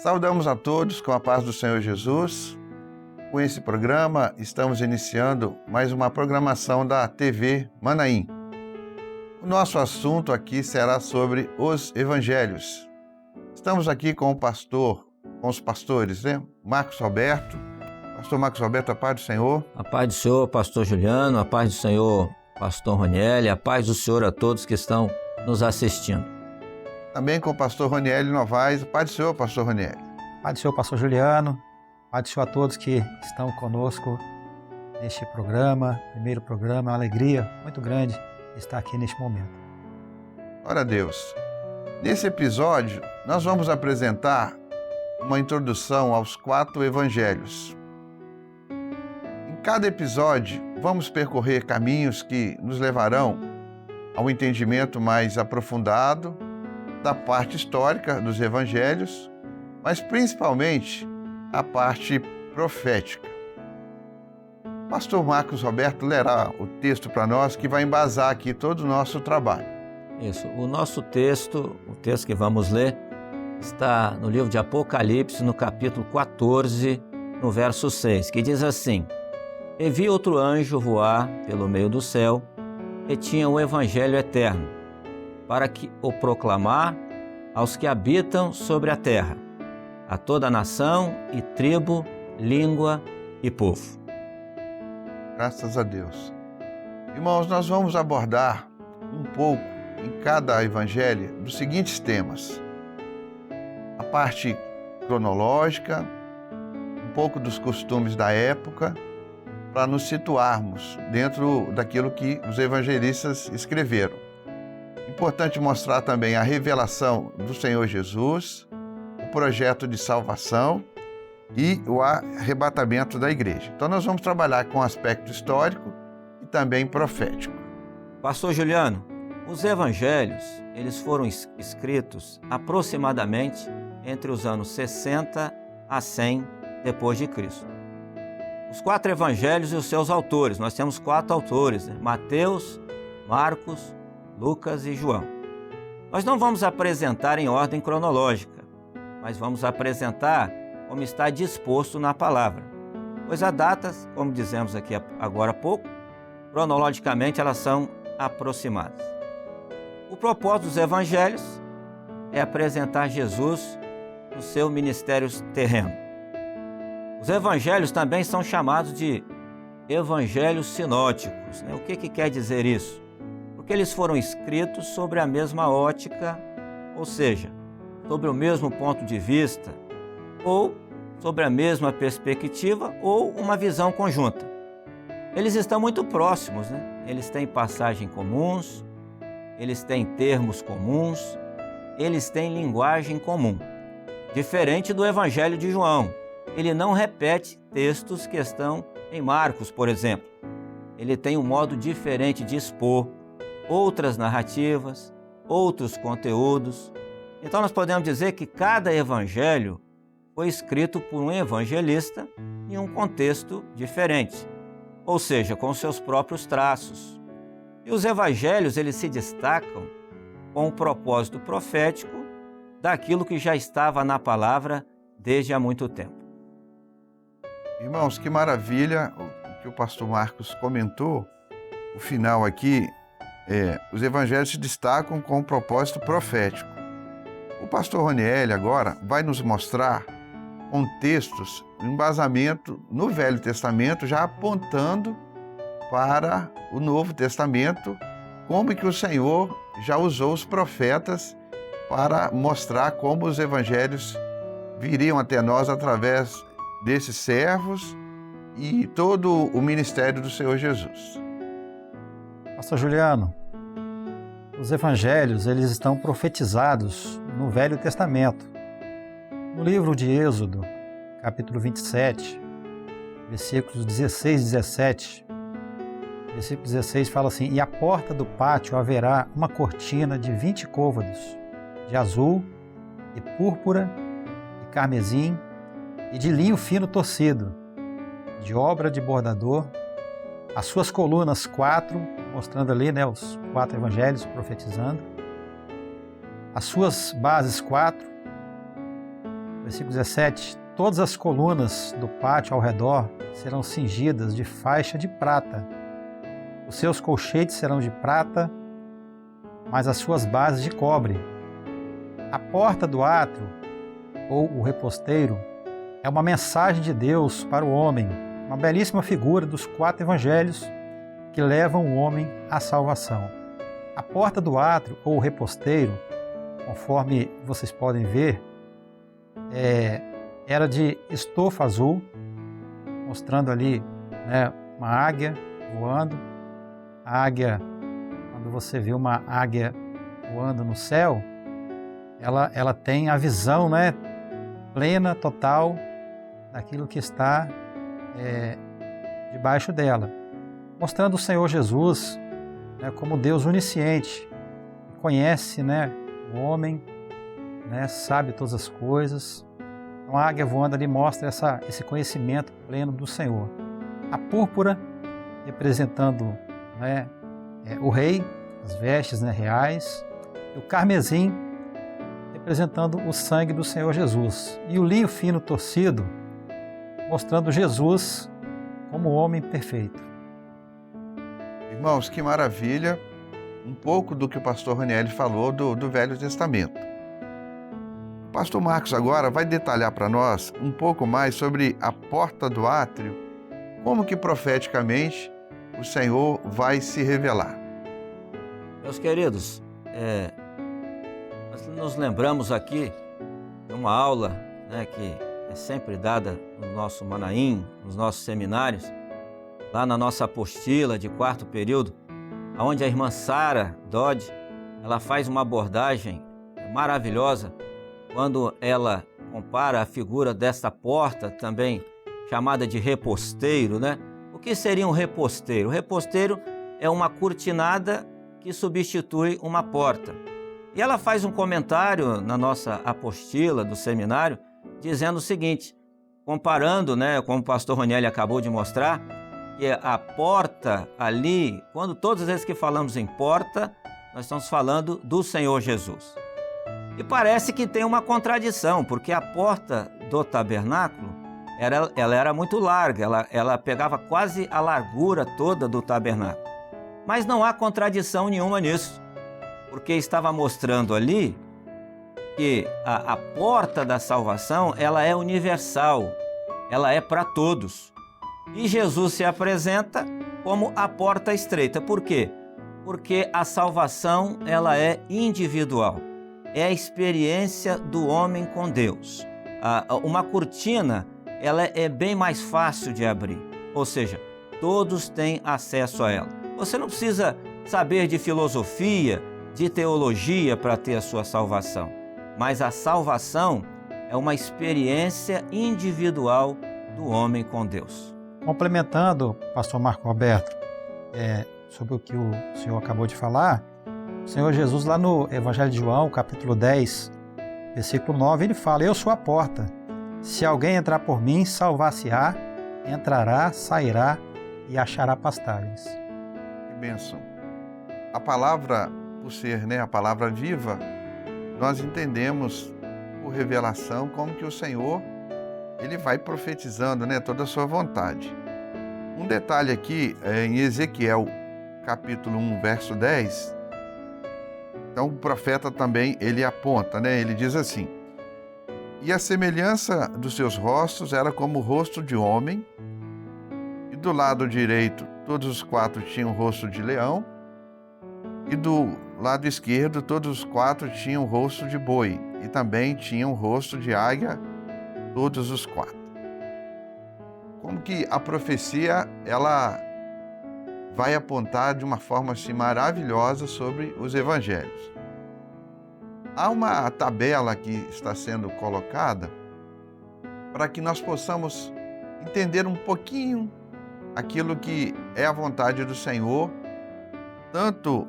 Saudamos a todos com a paz do Senhor Jesus. Com esse programa, estamos iniciando mais uma programação da TV Manaim. O nosso assunto aqui será sobre os evangelhos. Estamos aqui com os pastores, Marcos Roberto. Pastor Marcos Roberto, a paz do Senhor. A paz do Senhor, pastor Juliano, a paz do Senhor, pastor Ronieli, a paz do Senhor a todos que estão nos assistindo. Também com o pastor Ronieli Novaes. A paz do Senhor, pastor Ronieli. A paz do Senhor, pastor Juliano. A paz do Senhor a todos que estão conosco neste programa, primeiro programa. É uma alegria muito grande estar aqui neste momento. Glória a Deus. Nesse episódio, nós vamos apresentar uma introdução aos 4 evangelhos. Em cada episódio, vamos percorrer caminhos que nos levarão ao entendimento mais aprofundado da parte histórica dos evangelhos, mas principalmente a parte profética. Pastor Marcos Roberto lerá o texto para nós que vai embasar aqui todo o nosso trabalho. Isso, o nosso texto, o texto que vamos ler, está no livro de Apocalipse, no capítulo 14, no verso 6, que diz assim: E vi outro anjo voar pelo meio do céu, e tinha o evangelho eterno, para que o proclamar aos que habitam sobre a terra, a toda nação e tribo, língua e povo. Graças a Deus. Irmãos, nós vamos abordar um pouco em cada evangelho dos seguintes temas: a parte cronológica, um pouco dos costumes da época, para nos situarmos dentro daquilo que os evangelistas escreveram. Importante mostrar também a revelação do Senhor Jesus, o projeto de salvação e o arrebatamento da igreja. Então nós vamos trabalhar com o aspecto histórico e também profético. Pastor Juliano, os evangelhos, eles foram escritos aproximadamente entre os anos 60 a 100 depois de Cristo. Os 4 evangelhos e os seus autores, nós temos 4 autores, Mateus, Marcos, Lucas e João. Nós não vamos apresentar em ordem cronológica, mas vamos apresentar como está disposto na palavra, pois as datas, como dizemos aqui agora há pouco, cronologicamente elas são aproximadas. O propósito dos evangelhos é apresentar Jesus no seu ministério terreno. Os evangelhos também são chamados de evangelhos sinóticos. O que quer dizer isso? Porque eles foram escritos sobre a mesma ótica, ou seja, sobre o mesmo ponto de vista, ou sobre a mesma perspectiva, ou uma visão conjunta. Eles estão muito próximos, Eles têm passagens comuns, eles têm termos comuns, eles têm linguagem comum. Diferente do Evangelho de João, ele não repete textos que estão em Marcos, por exemplo. Ele tem um modo diferente de expor outras narrativas, outros conteúdos. Então nós podemos dizer que cada evangelho foi escrito por um evangelista em um contexto diferente, ou seja, com seus próprios traços. E os evangelhos, eles se destacam com o propósito profético daquilo que já estava na palavra desde há muito tempo. Irmãos, que maravilha o que o pastor Marcos comentou. O final aqui, os evangelhos se destacam com o propósito profético. O pastor Ronieli agora vai nos mostrar com textos, embasamento no Velho Testamento, já apontando para o Novo Testamento, como que o Senhor já usou os profetas para mostrar como os evangelhos viriam até nós através desses servos e todo o ministério do Senhor Jesus. Pastor Juliano, os evangelhos eles estão profetizados no Velho Testamento. No livro de Êxodo, capítulo 27, versículos 16 e 17, versículo 16 fala assim: E à porta do pátio haverá uma cortina de 20 côvados, de azul, e púrpura, e carmesim, e de linho fino torcido, de obra de bordador, as suas colunas 4, mostrando ali os 4 evangelhos profetizando, as suas bases 4, Versículo 17: todas as colunas do pátio ao redor serão cingidas de faixa de prata. Os seus colchetes serão de prata, mas as suas bases de cobre. A porta do átrio, ou o reposteiro, é uma mensagem de Deus para o homem, uma belíssima figura dos 4 evangelhos que levam o homem à salvação. A porta do átrio, ou o reposteiro, conforme vocês podem ver, era de estofa azul, mostrando ali, né, uma águia voando. A águia, quando você vê uma águia voando no céu, ela tem a visão, né, plena, total, daquilo que está debaixo dela, mostrando o Senhor Jesus, né, como Deus onisciente, conhece, né, o homem, né, sabe todas as coisas. Então a águia voando ali mostra esse conhecimento pleno do Senhor. A púrpura representando, né, o rei, as vestes, né, reais, e o carmesim representando o sangue do Senhor Jesus, e o linho fino torcido mostrando Jesus como homem perfeito. Irmãos, que maravilha! Um pouco do que o pastor Ranieri falou do Velho Testamento. O pastor Marcos agora vai detalhar para nós um pouco mais sobre a porta do átrio, como que profeticamente o Senhor vai se revelar. Meus queridos, nós nos lembramos aqui de uma aula, né, que é sempre dada no nosso Manaim, nos nossos seminários, lá na nossa apostila de 4º período, onde a irmã Sara Dodge, ela faz uma abordagem maravilhosa quando ela compara a figura desta porta, também chamada de reposteiro, né? O que seria um reposteiro? O reposteiro é uma cortinada que substitui uma porta. E ela faz um comentário na nossa apostila do seminário, dizendo o seguinte, comparando, né, como o pastor Ranieri acabou de mostrar, que a porta ali, quando todas as vezes que falamos em porta, nós estamos falando do Senhor Jesus. E parece que tem uma contradição, porque a porta do tabernáculo, ela era muito larga, ela pegava quase a largura toda do tabernáculo. Mas não há contradição nenhuma nisso, porque estava mostrando ali que a porta da salvação, ela é universal, ela é para todos. E Jesus se apresenta como a porta estreita. Por quê? Porque a salvação, ela é individual. É a experiência do homem com Deus. Uma cortina, ela é bem mais fácil de abrir. Ou seja, todos têm acesso a ela. Você não precisa saber de filosofia, de teologia para ter a sua salvação. Mas a salvação é uma experiência individual do homem com Deus. Complementando, pastor Marco Roberto, sobre o que o senhor acabou de falar, o Senhor Jesus, lá no Evangelho de João, capítulo 10, versículo 9, ele fala: eu sou a porta. Se alguém entrar por mim, salvar-se-á, entrará, sairá e achará pastagens. Que bênção! A palavra, por ser, né, a palavra viva, nós entendemos por revelação como que o Senhor, ele vai profetizando, né, toda a sua vontade. Um detalhe aqui, em Ezequiel, capítulo 1, verso 10, então o profeta também, ele aponta, né, ele diz assim: e a semelhança dos seus rostos era como o rosto de homem, e do lado direito todos os 4 tinham o rosto de leão, e do lado esquerdo todos os 4 tinham o rosto de boi, e também tinham o rosto de águia, todos os 4. Como que a profecia, ela vai apontar de uma forma assim maravilhosa sobre os evangelhos. Há uma tabela que está sendo colocada para que nós possamos entender um pouquinho aquilo que é a vontade do Senhor, tanto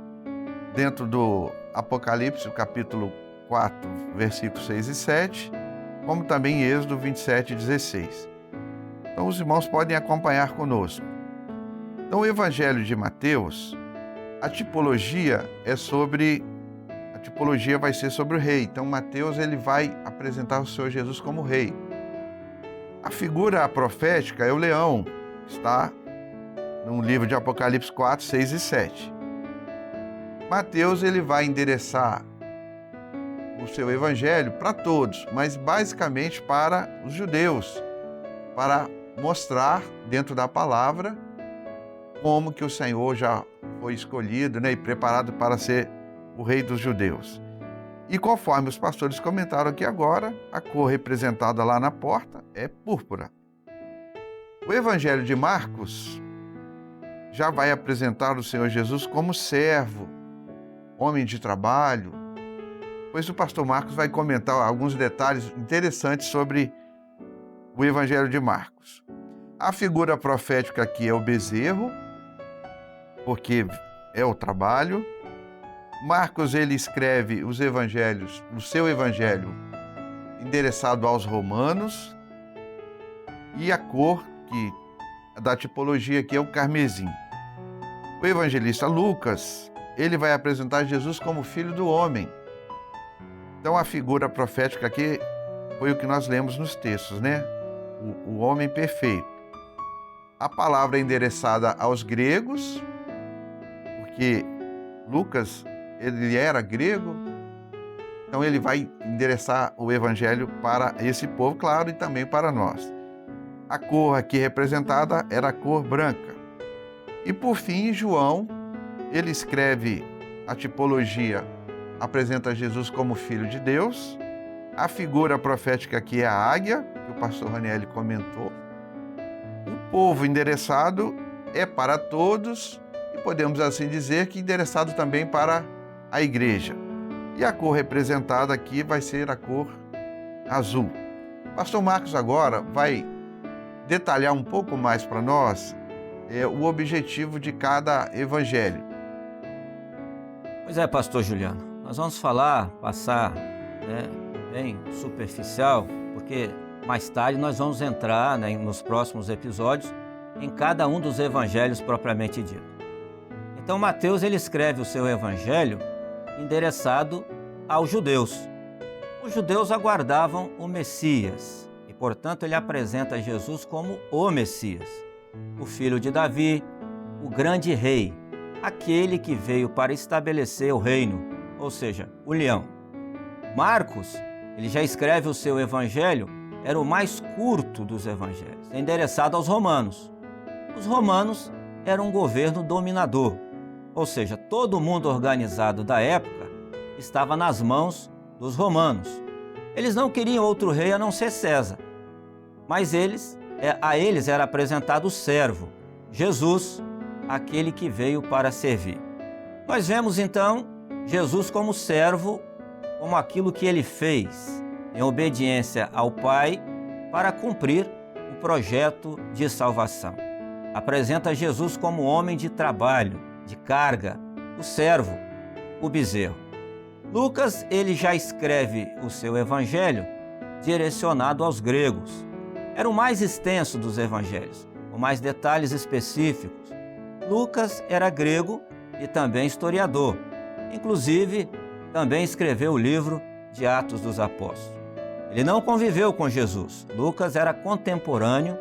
dentro do Apocalipse, capítulo 4, versículos 6 e 7, como também em Êxodo 27 e 16. Então os irmãos podem acompanhar conosco. Então o Evangelho de Mateus, a tipologia é sobre a tipologia vai ser sobre o rei. Então, Mateus ele vai apresentar o Senhor Jesus como rei. A figura profética é o leão, está no livro de Apocalipse 4, 6 e 7. Mateus ele vai endereçar o seu evangelho para todos, mas basicamente para os judeus, para mostrar dentro da palavra como que o Senhor já foi escolhido, né, e preparado para ser o rei dos judeus. E conforme os pastores comentaram aqui agora, a cor representada lá na porta é púrpura. O evangelho de Marcos já vai apresentar o Senhor Jesus como servo, homem de trabalho, pois o pastor Marcos vai comentar alguns detalhes interessantes sobre o evangelho de Marcos. A figura profética aqui é o bezerro, porque é o trabalho. Marcos ele escreve os evangelhos, o seu evangelho endereçado aos romanos, e a cor da tipologia aqui é o carmesim. O evangelista Lucas, ele vai apresentar Jesus como filho do homem. Então a figura profética aqui foi o que nós lemos nos textos, né? O homem perfeito. A palavra é endereçada aos gregos, porque Lucas ele era grego, então ele vai endereçar o evangelho para esse povo, claro, e também para nós. A cor aqui representada era a cor branca. E por fim, João, ele escreve a tipologia, apresenta Jesus como Filho de Deus. A figura profética aqui é a águia, que o pastor Raniel comentou. O povo endereçado é para todos, e podemos assim dizer que endereçado também para a igreja. E a cor representada aqui vai ser a cor azul. O pastor Marcos agora vai detalhar um pouco mais para nós o objetivo de cada evangelho. Pois é, pastor Juliano, nós vamos passar bem superficial, porque mais tarde nós vamos entrar nos próximos episódios em cada um dos evangelhos propriamente dito. Então Mateus ele escreve o seu evangelho endereçado aos judeus. Os judeus aguardavam o Messias e, portanto, ele apresenta Jesus como o Messias, o filho de Davi, o grande rei, aquele que veio para estabelecer o reino, ou seja, o leão. Marcos, ele já escreve o seu evangelho, era o mais curto dos evangelhos, endereçado aos romanos. Os romanos eram um governo dominador, ou seja, todo o mundo organizado da época estava nas mãos dos romanos. Eles não queriam outro rei a não ser César, mas a eles era apresentado o servo, Jesus, aquele que veio para servir. Nós vemos então Jesus como servo, como aquilo que ele fez em obediência ao Pai para cumprir o projeto de salvação. Apresenta Jesus como homem de trabalho, de carga, o servo, o bezerro. Lucas, ele já escreve o seu evangelho direcionado aos gregos. Era o mais extenso dos evangelhos, com mais detalhes específicos. Lucas era grego e também historiador. Inclusive, também escreveu o livro de Atos dos Apóstolos. Ele não conviveu com Jesus. Lucas era contemporâneo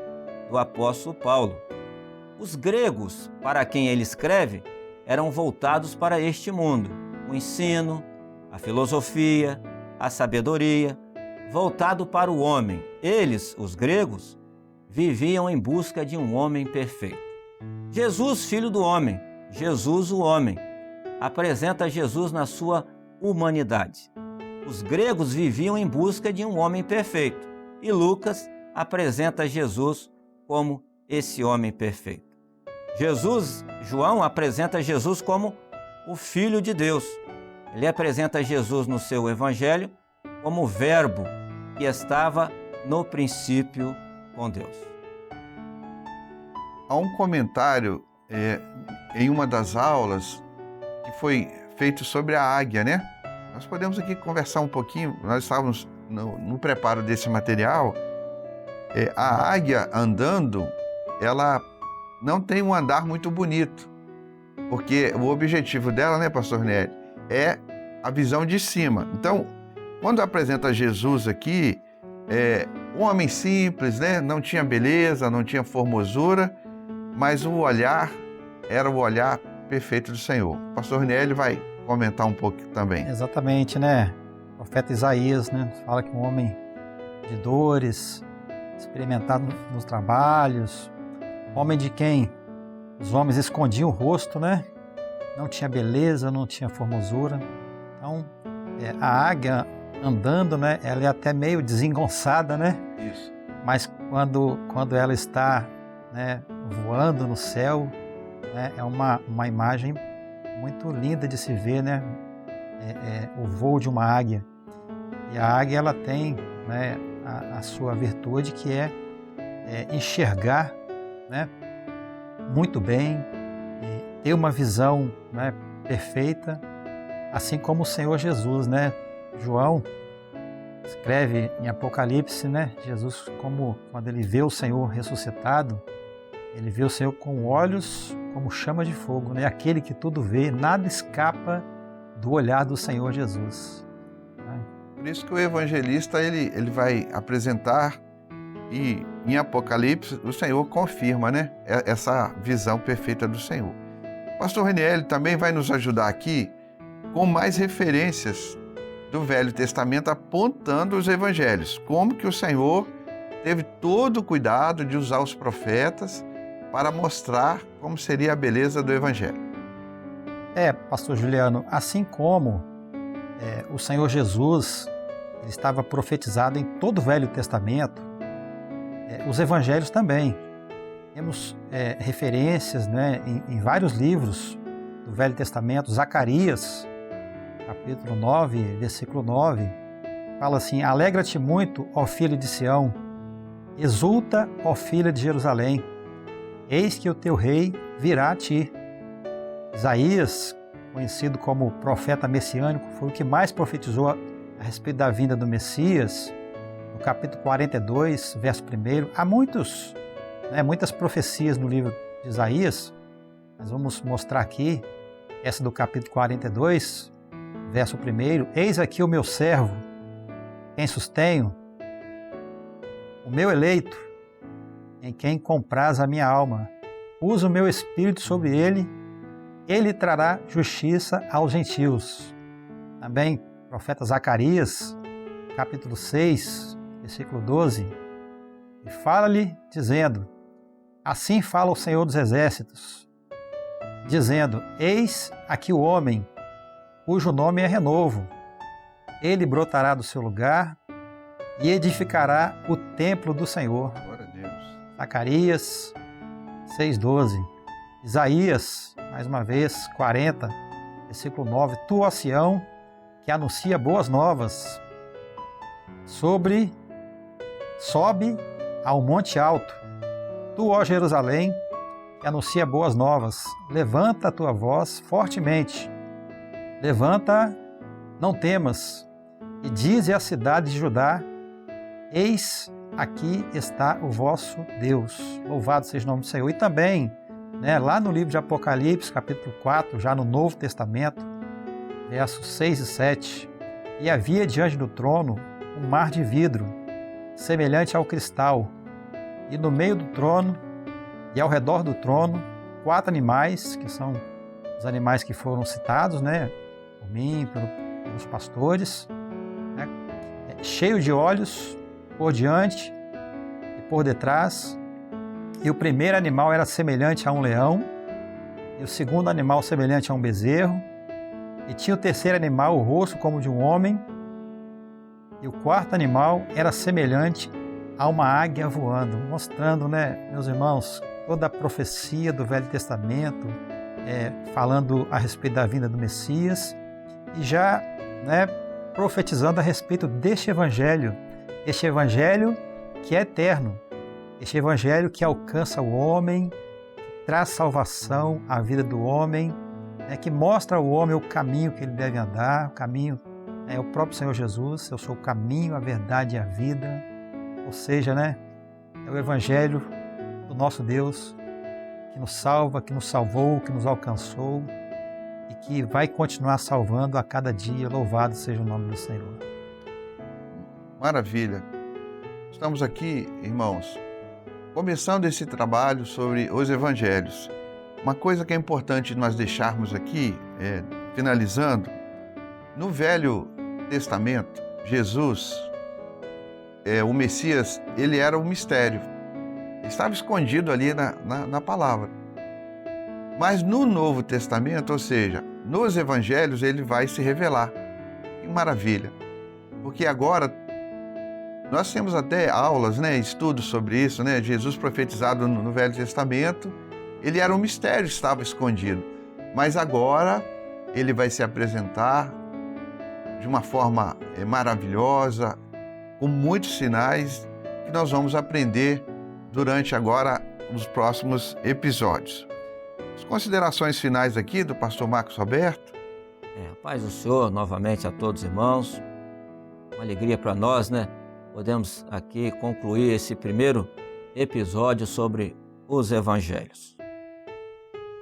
do apóstolo Paulo. Os gregos, para quem ele escreve, eram voltados para este mundo. O ensino, a filosofia, a sabedoria, voltado para o homem. Eles, os gregos, viviam em busca de um homem perfeito. Jesus, filho do homem, Jesus o homem, apresenta Jesus na sua humanidade. Os gregos viviam em busca de um homem perfeito e Lucas apresenta Jesus como esse homem perfeito. João apresenta Jesus como o Filho de Deus. Ele apresenta Jesus no seu evangelho como o Verbo que estava no princípio com Deus. Há um comentário em uma das aulas que foi feito sobre a águia, né? Nós podemos aqui conversar um pouquinho, nós estávamos no preparo desse material. A águia andando, ela não tem um andar muito bonito, porque o objetivo dela, né, pastor Nery, é a visão de cima. Então, quando apresenta Jesus aqui, um homem simples, né? Não tinha beleza, não tinha formosura, mas o olhar era o olhar perfeito do Senhor. O pastor Ranieri vai comentar um pouco também. Exatamente, né? O profeta Isaías, né, fala que um homem de dores, experimentado nos trabalhos, homem de quem os homens escondiam o rosto, né? Não tinha beleza, não tinha formosura. Então, a águia andando, né? Ela é até meio desengonçada, né? Isso. Mas quando ela está, né, voando no céu, né, é uma imagem muito linda de se ver, né? O voo de uma águia. E a águia, ela tem, né, a sua virtude, que é enxergar, né, muito bem, ter uma visão, né, perfeita, assim como o Senhor Jesus, né? João escreve em Apocalipse, né? Jesus, quando ele vê o Senhor ressuscitado, ele vê o Senhor com olhos como chama de fogo, né? Aquele que tudo vê, nada escapa do olhar do Senhor Jesus. Por isso que o evangelista ele vai apresentar, e em Apocalipse o Senhor confirma, né, essa visão perfeita do Senhor. O pastor Ranieri também vai nos ajudar aqui com mais referências do Velho Testamento apontando os evangelhos, como que o Senhor teve todo o cuidado de usar os profetas para mostrar como seria a beleza do evangelho. Pastor Juliano, assim como o Senhor Jesus ele estava profetizado em todo o Velho Testamento, os evangelhos também. Temos referências, né, em vários livros do Velho Testamento. Zacarias, capítulo 9, versículo 9, fala assim: alegra-te muito, ó filho de Sião, exulta, ó filha de Jerusalém, eis que o teu rei virá a ti. Isaías, conhecido como profeta messiânico, foi o que mais profetizou a respeito da vinda do Messias. No capítulo 42, verso 1, há muitas profecias no livro de Isaías. Nós vamos mostrar aqui essa do capítulo 42, verso 1. Eis aqui o meu servo, quem sustenho, o meu eleito, em quem compraz a minha alma. Uso o meu espírito sobre ele, ele trará justiça aos gentios. Também, profeta Zacarias, capítulo 6, versículo 12, e fala-lhe dizendo: assim fala o Senhor dos Exércitos, dizendo: eis aqui o homem, cujo nome é renovo. Ele brotará do seu lugar e edificará o templo do Senhor. Glória a Deus. Zacarias 6,12. Isaías, mais uma vez, 40, versículo 9. Tu, ó Sião, que anuncia boas novas, sobe ao monte alto. Tu, ó Jerusalém, que anuncia boas novas, levanta a tua voz fortemente. Levanta, não temas, e dize à cidade de Judá: eis aqui está o vosso Deus. Louvado seja o nome do Senhor. E também, né, lá no livro de Apocalipse, capítulo 4, já no Novo Testamento, versos 6 e 7, e havia diante do trono um mar de vidro, semelhante ao cristal, e no meio do trono e ao redor do trono, 4 animais, que são os animais que foram citados, né, por mim, pelos pastores, né, cheio de olhos por diante e por detrás. E o primeiro animal era semelhante a um leão, e o segundo animal semelhante a um bezerro, e tinha o terceiro animal o rosto como de um homem, e o quarto animal era semelhante a uma águia voando, mostrando, né, meus irmãos, toda a profecia do Velho Testamento, falando a respeito da vinda do Messias, e já, né, profetizando a respeito deste evangelho que é eterno, este evangelho que alcança o homem, que traz salvação à vida do homem, que mostra ao homem o caminho que ele deve andar. O caminho é o próprio Senhor Jesus: eu sou o caminho, a verdade e a vida. Ou seja, né, é o evangelho do nosso Deus, que nos salva, que nos salvou, que nos alcançou. e que vai continuar salvando a cada dia. Louvado seja o nome do Senhor. Maravilha. Estamos aqui, irmãos, começando esse trabalho sobre os evangelhos. Uma coisa que é importante nós deixarmos aqui, finalizando, no Velho Testamento, Jesus, o Messias, ele era um mistério. Estava escondido ali na palavra. Mas no Novo Testamento, ou seja, nos evangelhos, ele vai se revelar. Que maravilha! Porque agora nós temos até aulas, estudos sobre isso, Jesus profetizado no Velho Testamento, ele era um mistério, estava escondido. Mas agora ele vai se apresentar de uma forma maravilhosa, com muitos sinais que nós vamos aprender durante agora os próximos episódios. As considerações finais aqui do pastor Marcos Roberto. Paz do Senhor novamente a todos os irmãos. Uma alegria para nós, Podemos aqui concluir esse primeiro episódio sobre os evangelhos.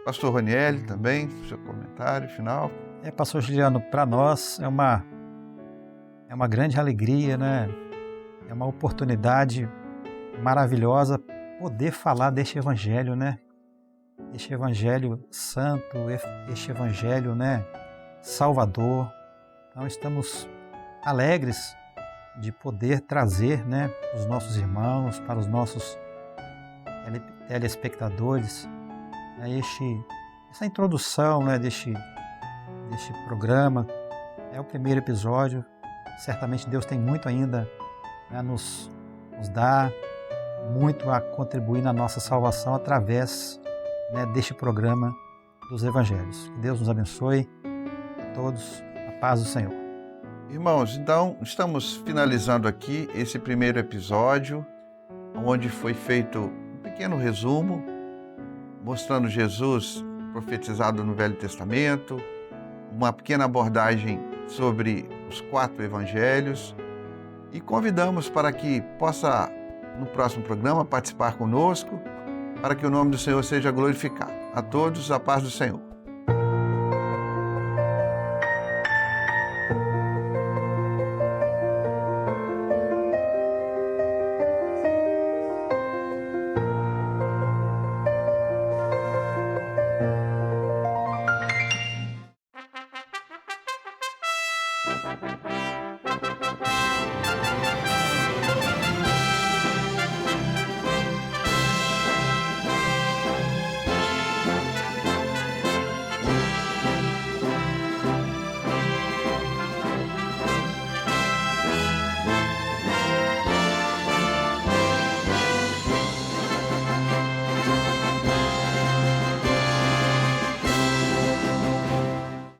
Pastor Raniel também, seu comentário final. Pastor Juliano, para nós é uma grande alegria, É uma oportunidade maravilhosa poder falar deste evangelho, Este evangelho santo, este evangelho, salvador. Então estamos alegres de poder trazer, os nossos irmãos, para os nossos telespectadores, essa introdução, deste programa. É o primeiro episódio. Certamente Deus tem muito ainda nos dar, muito a contribuir na nossa salvação através deste programa dos Evangelhos. Que Deus nos abençoe a todos, a paz do Senhor. Irmãos, então estamos finalizando aqui esse primeiro episódio, onde foi feito um pequeno resumo, mostrando Jesus profetizado no Velho Testamento, uma pequena abordagem sobre os 4 evangelhos, e convidamos para que possa, no próximo programa, participar conosco, para que o nome do Senhor seja glorificado. A todos, a paz do Senhor.